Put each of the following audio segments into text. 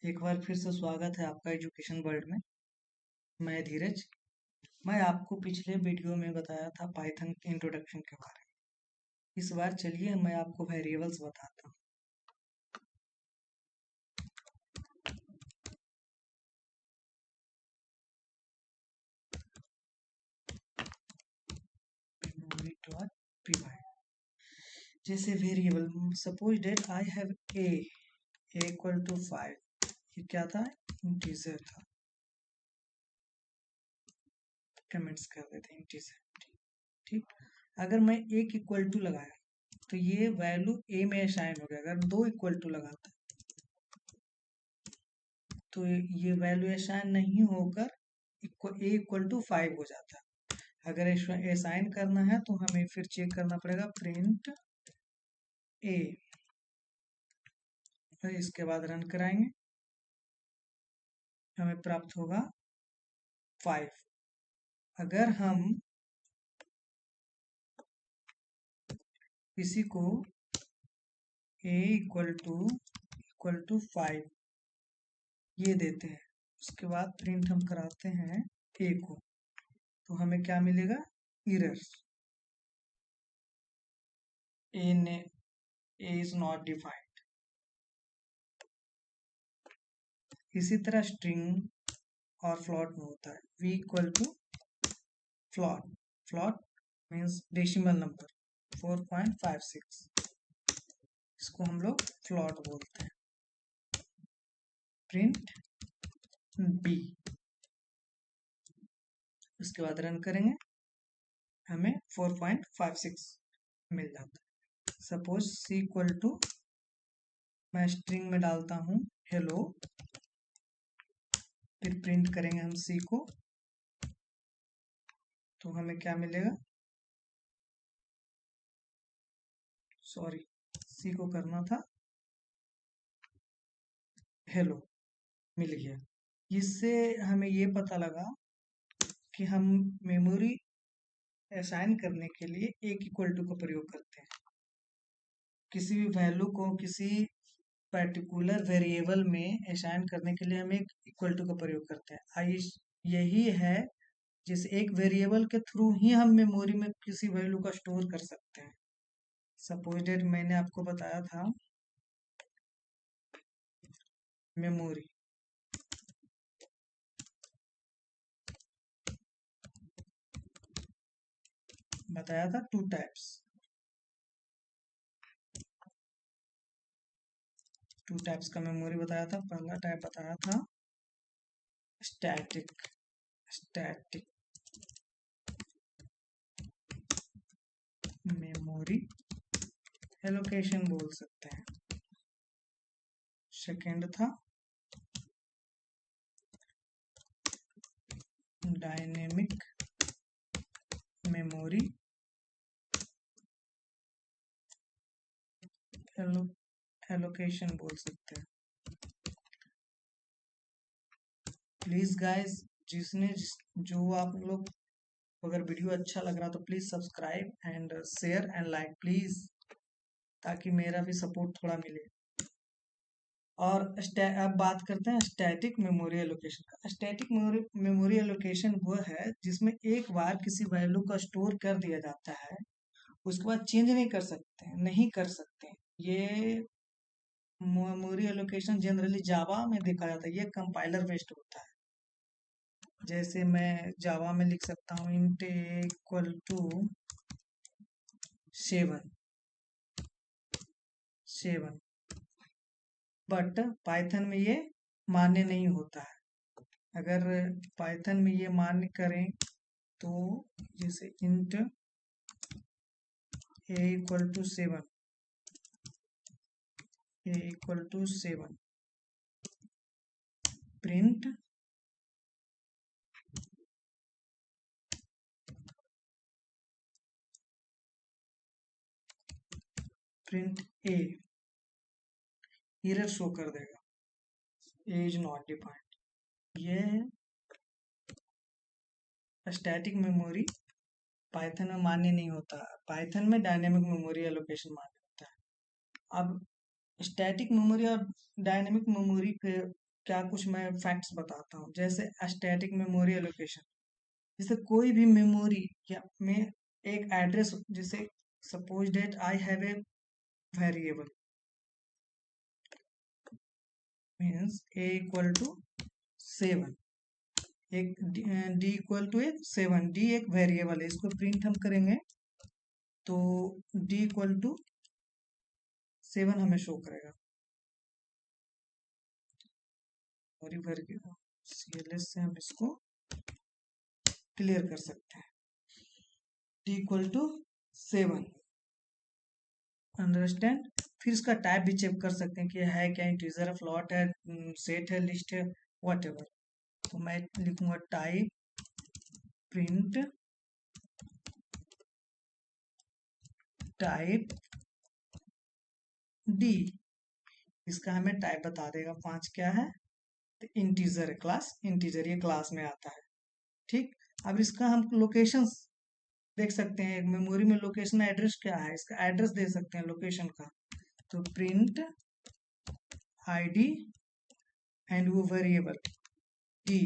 एक बार फिर से स्वागत है आपका एजुकेशन वर्ल्ड में। मैं धीरज। मैं आपको पिछले वीडियो में बताया था पाइथन के इंट्रोडक्शन के बारे में। इस बार चलिए मैं आपको वेरिएबल्स बताता हूँ। memory.py जैसे variable suppose that I have a equal to 5। ये क्या था? इंटीजर था। कमेंट्स कर देते हैं इंटीजर। ठीक, अगर मैं एक इक्वल टू लगाया तो ये वैल्यू ए में असाइन हो गया। अगर दो इक्वल टू लगाता तो ये वैल्यू असाइन नहीं होकर ए इक्वल टू 5 हो जाता है। अगर असाइन करना है तो हमें फिर चेक करना पड़ेगा प्रिंट ए, फिर इसके बाद रन कराएंगे, हमें प्राप्त होगा 5। अगर हम इसी को ए इक्वल टू 5 ये देते हैं, उसके बाद प्रिंट हम कराते हैं ए को, तो हमें क्या मिलेगा? Errors. A is not defined. इसी तरह स्ट्रिंग और फ्लॉट में होता है v equal to float. Float means decimal number 4.56, इसको हम लोग फ्लॉट बोलते हैं। प्रिंट b, उसके बाद रन करेंगे, हमें 4.56 मिल जाता है। सपोज c इक्वल टू, मैं स्ट्रिंग में डालता हूं हेलो, फिर प्रिंट करेंगे हम c को, तो हमें क्या मिलेगा? सॉरी, c को करना था हेलो, मिल गया। इससे हमें ये पता लगा कि हम मेमोरी असाइन करने के लिए एक इक्वल टू का प्रयोग करते हैं। किसी भी वैल्यू को किसी पर्टिकुलर वेरिएबल में असाइन करने के लिए हम एक इक्वल टू का प्रयोग करते हैं। आई यही है जिस एक वेरिएबल के थ्रू ही हम मेमोरी में किसी वैल्यू का स्टोर कर सकते हैं। सपोज डेट मैंने आपको बताया था मेमोरी, बताया था टू टाइप्स। टू टाइप्स का मेमोरी बताया था। पहला टाइप बताया था स्टैटिक। स्टैटिक मेमोरी एलोकेशन बोल सकते हैं। सेकेंड था डायनेमिक मेमोरी एलोकेशन बोल सकते हैं। प्लीज गाइस, जो आप लोग, अगर वीडियो अच्छा लग रहा तो please subscribe and share and like please, ताकि मेरा भी सपोर्ट थोड़ा मिले। और अब बात करते हैं स्टैटिक मेमोरी एलोकेशन का। स्टैटिक मेमोरी एलोकेशन वो है जिसमें एक बार किसी वैल्यू का स्टोर कर दिया जाता है, उसके बाद चेंज नहीं कर सकते हैं, नहीं कर सकते हैं। ये मेमोरी एलोकेशन जनरली जावा में देखा जाता है। ये कंपाइलर बेस्ड होता है। जैसे मैं जावा में लिख सकता हूँ int equal to 7, but Python में ये मान्य नहीं होता है। अगर पाइथन में ये मान्य करें तो जैसे int a equal to 7, print a, error show कर देगा, ए इज नॉट डिफाइंड। ये स्टैटिक मेमोरी पाइथन में मान्य नहीं होता। पाइथन में डायनेमिक मेमोरी एलोकेशन मान्य होता है। अब स्टैटिक मेमोरी और डायनेमिक मेमोरी क्या कुछ मैं फैक्ट्स बताता हूँ। जैसे स्टैटिक मेमोरी एलोकेशन, जैसे कोई भी मेमोरी या में एक एड्रेस, जैसे suppose that I have a variable means a equal to 7, एक D equal to a 7, D एक वेरिएबल है, इसको प्रिंट हम करेंगे तो डी इक्वल टू 7 हमें शो करेगा। और CLS से हम इसको क्लियर कर सकते हैं। D equal to 7, understand. फिर इसका टाइप भी चेक कर सकते हैं कि है क्या, इंटीजर है, फ्लॉट है, सेट है, लिस्ट है, व्हाटएवर। तो मैं लिखूंगा टाइप प्रिंट टाइप डी, इसका हमें टाइप बता देगा। 5 क्या है, तो इंटीजर है, क्लास इंटीजर, ये क्लास में आता है। ठीक, अब इसका हम लोकेशंस देख सकते हैं। मेमोरी में लोकेशन एड्रेस क्या है, इसका एड्रेस दे सकते हैं लोकेशन का। तो प्रिंट आईडी एंड वो वेरिएबल डी।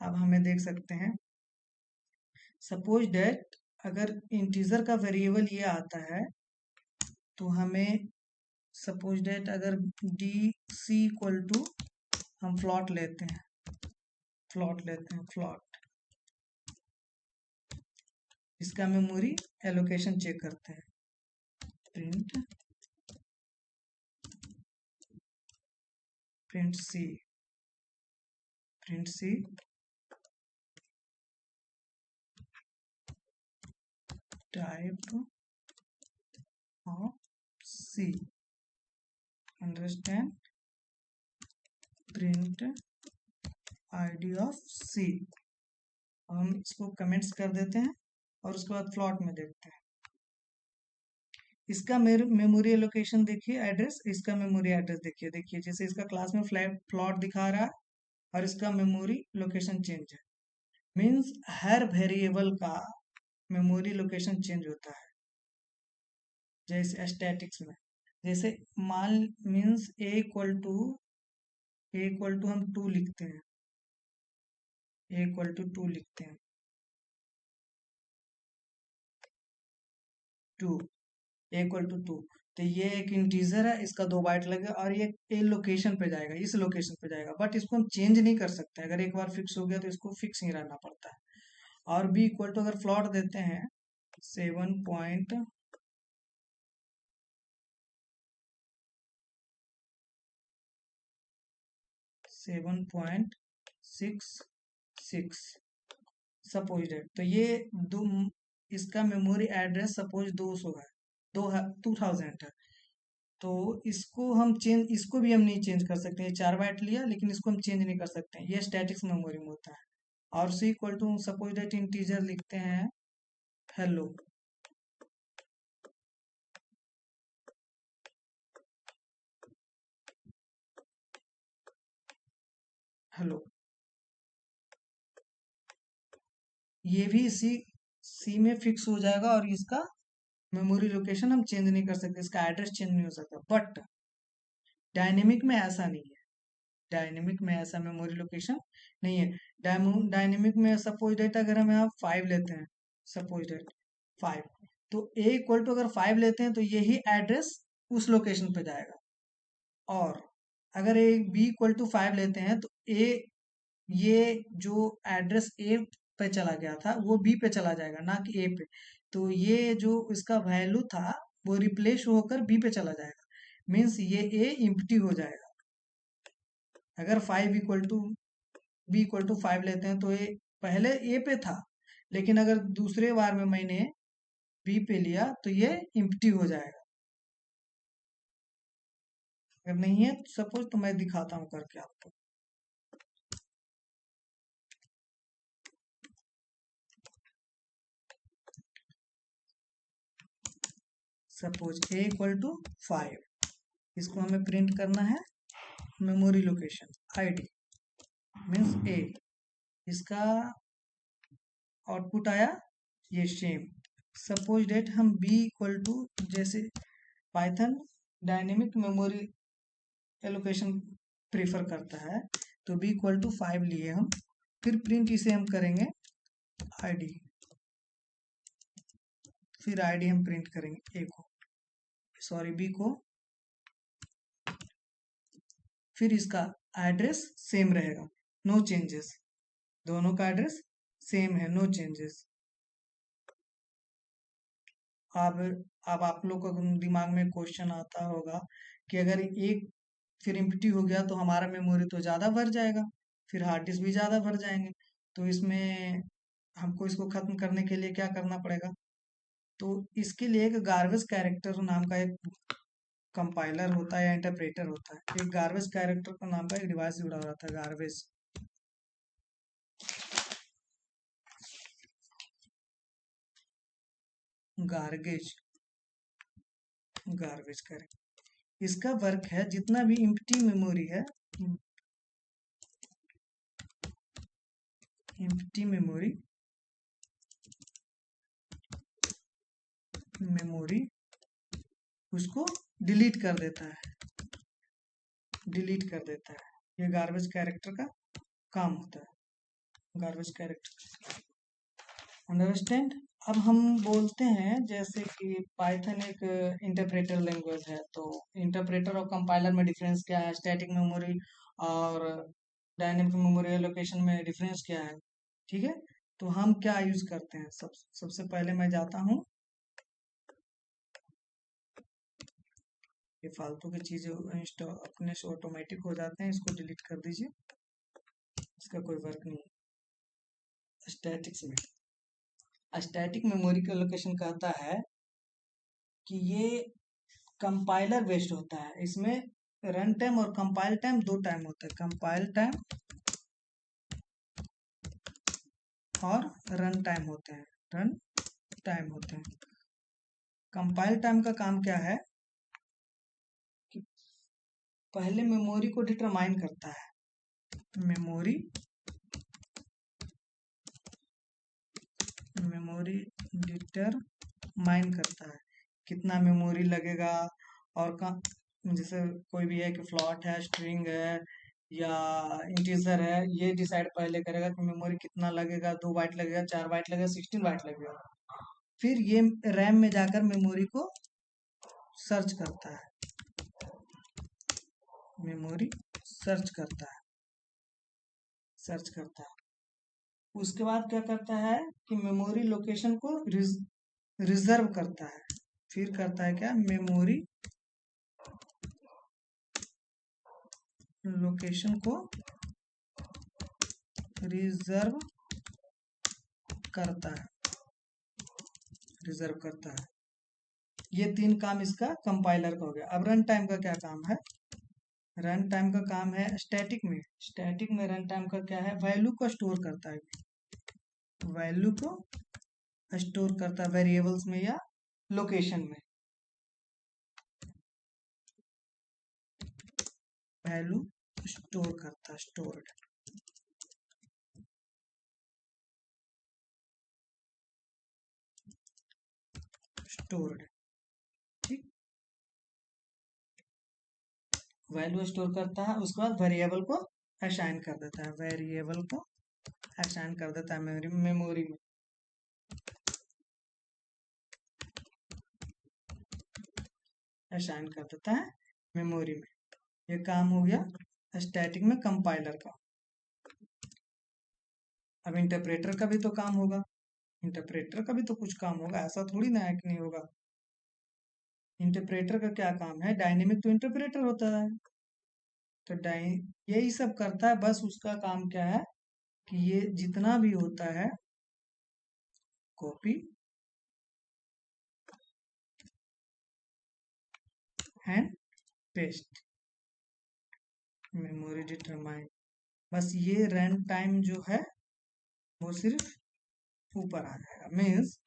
अब हमें देख सकते हैं, सपोज डेट अगर इंटीजर का वेरिएबल ये आता है तो हमें सपोज डेट अगर डी सी इक्वल टू, हम फ्लॉट लेते हैं, फ्लॉट, इसका मेमोरी एलोकेशन चेक करते हैं। Print C type of C, understand. Print ID of C, हम इसको कमेंट्स कर देते हैं और उसके बाद फ्लॉट में देखते हैं। इसका मेमोरी एलोकेशन देखिए, एड्रेस, इसका मेमोरी एड्रेस देखिए जैसे इसका क्लास में फ्लॉट दिखा रहा है और इसका मेमोरी लोकेशन चेंज है। मीन्स हर वेरिएबल का मेमोरी लोकेशन चेंज होता है। जैसे स्टैटिक्स में, जैसे मान मीन्स ए इक्वल टू हम 2 लिखते हैं, ए इक्वल टू 2 लिखते हैं, 2 ए इक्वल टू 2, तो ये एक इंटीजर है, इसका 2 बाइट लगेगा और ये ए लोकेशन पे जाएगा, इस लोकेशन पे जाएगा, बट इसको हम चेंज नहीं कर सकते। अगर एक बार फिक्स हो गया तो इसको फिक्स ही रहना पड़ता है। और बी इक्वल टू अगर फ्लॉट देते हैं 7.6 सपोज डेट, तो ये दो, इसका मेमोरी एड्रेस सपोज 200 है, 2000 है, तो इसको भी हम नहीं चेंज कर सकते हैं। 4 बाइट लिया लेकिन इसको हम चेंज नहीं कर सकते हैं, ये स्टैटिक्स मेमोरी में होता है। और C equal to suppose that integer लिखते हैं हेलो, हेलो, ये भी सी में फिक्स हो जाएगा और इसका मेमोरी लोकेशन हम चेंज नहीं कर सकते, इसका एड्रेस चेंज नहीं हो सकता। बट डायनेमिक में ऐसा नहीं है, डायनेमिक में ऐसा मेमोरी लोकेशन नहीं है। डायनेमिक में सपोज डेट अगर हम यहाँ 5 लेते हैं, सपोज डेट 5, तो ए इक्वल टू अगर 5 लेते हैं तो यही एड्रेस उस लोकेशन पे जाएगा। और अगर ए बी इक्वल टू 5 लेते हैं तो ए, ये जो एड्रेस ए पे चला गया था वो बी पे चला जाएगा, ना कि ए पे। तो ये जो इसका वैल्यू था वो रिप्लेस होकर बी पे चला जाएगा, मीन्स ये ए इम्प्टी हो जाएगा। अगर 5 equal to B equal to 5 लेते हैं तो ये पहले ए पे था, लेकिन अगर दूसरे बार में मैंने बी पे लिया तो ये इम्प्टी हो जाएगा। अगर नहीं है सपोज तो मैं दिखाता हूँ करके आपको। सपोज ए इक्वल टू 5, इसको हमें प्रिंट करना है मेमोरी लोकेशन आईडी मीन्स ए, इसका आउटपुट आया ये सेम। सपोज डेट हम बी इक्वल टू, जैसे Python dynamic memory allocation prefer करता है। तो b इक्वल टू 5 लिए हम, फिर प्रिंट इसे हम करेंगे id, फिर id हम प्रिंट करेंगे a को, सॉरी b को, फिर इसका एड्रेस सेम रहेगा, नो चेंजेस, दोनों का एड्रेस सेम है, नो चेंजेस। अब आप लोग को दिमाग में क्वेश्चन आता होगा कि अगर एक फिर एम्प्टी हो गया तो हमारा मेमोरी तो ज़्यादा भर जाएगा, फिर हार्ड डिस्क भी ज़्यादा भर जाएंगे, तो इसमें हमको इसको खत्म करने के लिए क्या करना पड़ेगा? तो इसके लिए एक गार्बेज कैरेक्टर नाम का एक कंपाइलर होता है या इंटरप्रेटर होता है। एक गार्बेज कैरेक्टर का नाम का एक डिवाइस जुड़ा हुआ था, गार्बेज, गार्बेज, गार्बेज कैरेक्टर। इसका वर्क है जितना भी एम्प्टी मेमोरी है, एम्प्टी मेमोरी, मेमोरी उसको डिलीट कर देता है, डिलीट कर देता है। ये गार्बेज कैरेक्टर का काम होता है, गार्बेज कैरेक्टर, अंडरस्टैंड। अब हम बोलते हैं जैसे कि पाइथन एक इंटरप्रेटर लैंग्वेज है, तो इंटरप्रेटर और कंपाइलर में डिफरेंस क्या है, स्टैटिक मेमोरी और डायनेमिक मेमोरी एलोकेशन में डिफरेंस क्या है, ठीक है। तो हम क्या यूज करते हैं, सबसे पहले मैं जाता हूँ, ये फालतू की चीजें इंस्टॉल अपने से ऑटोमेटिक हो जाते हैं, इसको डिलीट कर दीजिए, इसका कोई वर्क नहीं है। स्टैटिक्स में स्टैटिक मेमोरी का एलोकेशन कहता है कि ये कंपाइलर बेस्ड होता है, इसमें रन टाइम और कंपाइल टाइम दो टाइम होता है, कंपाइल टाइम और रन टाइम होते हैं, रन टाइम होते हैं। कंपाइल टाइम का काम क्या है कि पहले मेमोरी को डिटरमाइन करता है, मेमोरी डिटरमाइन करता है कितना मेमोरी लगेगा, और जैसे कोई भी है कि फ्लॉट है, स्ट्रिंग है या इंटीजर है, ये डिसाइड पहले करेगा कि मेमोरी कितना लगेगा, 2 बाइट लगेगा, 4 बाइट लगेगा, 16 बाइट लगेगा। फिर ये रैम में जाकर मेमोरी को सर्च करता है, मेमोरी सर्च करता है, सर्च करता है। उसके बाद क्या करता है कि मेमोरी लोकेशन को रिजर्व करता है, फिर करता है क्या, मेमोरी लोकेशन को रिजर्व करता है, रिजर्व करता है। ये 3 काम इसका कंपाइलर का हो गया। अब रन टाइम का क्या काम है, रन टाइम का काम है स्टैटिक में, स्टैटिक में रन टाइम का क्या है, वैल्यू को स्टोर करता है, वैल्यू को स्टोर करता है वेरिएबल्स में या लोकेशन में, वैल्यू स्टोर करता है, स्टोर्ड, स्टोर्ड, ठीक। वैल्यू स्टोर करता है, उसके बाद वेरिएबल को असाइन कर देता है, वेरिएबल को असाइन कर देता है मेमोरी में, असाइन कर देता है मेमोरी में। ये काम हो गया स्टैटिक में कंपाइलर का। अब इंटरप्रेटर का भी तो काम होगा, इंटरप्रेटर का भी तो कुछ काम होगा, ऐसा थोड़ी ना है कि नहीं होगा। इंटरप्रेटर का क्या काम है, डायनेमिक तो इंटरप्रेटर होता है, तो यही सब करता है, बस उसका काम क्या है कि ये जितना भी होता है copy and paste, memory determine, बस ये रन टाइम जो है वो सिर्फ ऊपर आ जाएगा। मीन्स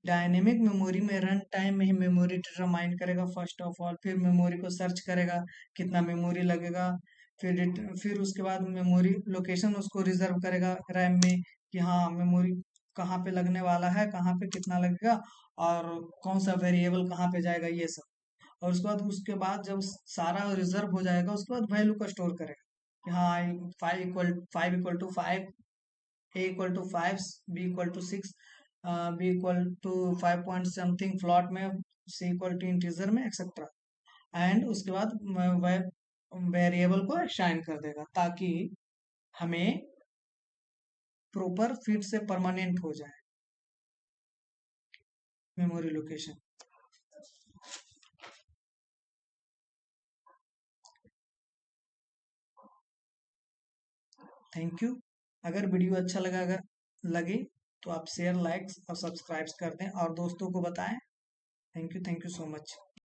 डायनेमिक मेमोरी में रन टाइम में ही मेमोरी डिटरमाइन करेगा फर्स्ट ऑफ ऑल, फिर मेमोरी को सर्च करेगा कितना मेमोरी लगेगा, फिर उसके बाद मेमोरी लोकेशन उसको रिजर्व करेगा रैम में कि हाँ मेमोरी कहाँ पे लगने वाला है, कहाँ पे कितना लगेगा और कौन सा वेरिएबल कहाँ पे जाएगा, ये सब। और उसके बाद जब सारा रिजर्व हो जाएगा उसके बाद वैल्यू का स्टोर करेगा कि हाँ 5 = 5, A equal to 5, B equal to 6, B equal to 5 point something float में, सी इक्वल टू इंटीजर में, एक्सेट्रा। एंड उसके बाद वह वेरिएबल को असाइन कर देगा ताकि हमें प्रॉपर फिट से परमानेंट हो जाए मेमोरी लोकेशन। Thank you. अगर वीडियो अच्छा लगे तो आप शेयर, लाइक्स और सब्सक्राइब कर दें और दोस्तों को बताएं। Thank you so much.